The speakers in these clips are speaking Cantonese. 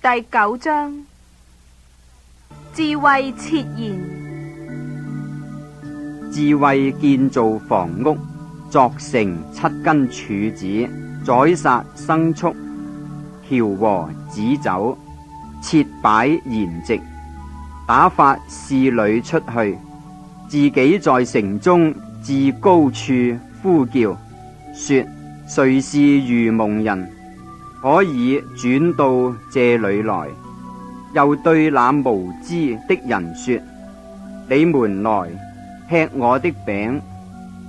第9章，智慧設言。智慧建造房屋，鑿成7根柱子，宰殺牲畜，調和旨酒，設擺筵席，打發使女出去，自己在城中至高處呼叫，說：誰是愚蒙人，可以轉到這裏來？又對那無知的人說：你們來吃我的餅，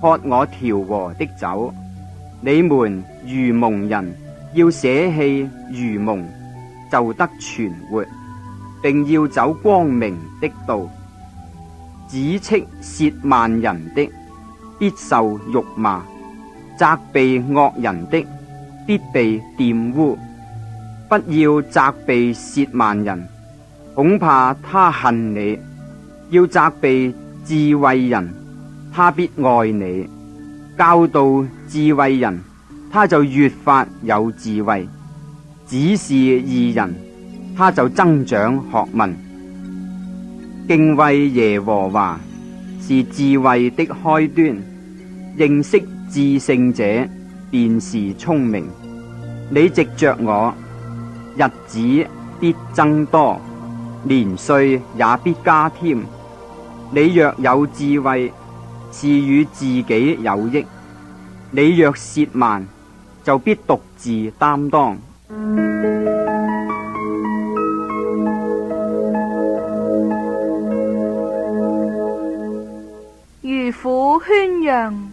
喝我調和的酒。你們愚蒙人要捨棄愚蒙，就得存活，並要走光明的道。指斥褻慢人的，必受辱罵；責備惡人的，必被玷污。不要責備褻慢人，恐怕他恨你；要責備智慧人，他必愛你。教導智慧人，他就越發有智慧；指示義人，他就增長學問。敬畏耶和華是智慧的開端，認識至聖者便是聰明。你藉着我，日子必增多，年歲也必加添。你若有智慧，是與自己有益；你若褻慢，就必獨自擔當。愚婦喧嚷。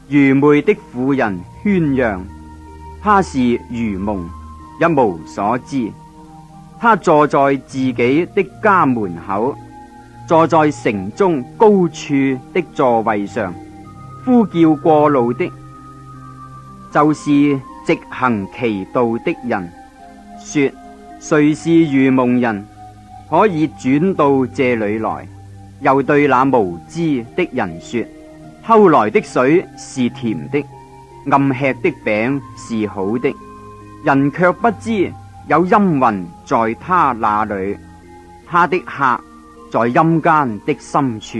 愚昧的婦人喧嚷，她是愚蒙，一無所知。她坐在自己的家門口，坐在城中高處的座位上，呼叫過路的，就是直行其道的人，說：誰是愚蒙人，可以轉到這裏來？又對那無知的人說：偷來的水是甜的，暗吃的餅是好的。人卻不知有陰魂在他那裏，他的客在陰間的深處。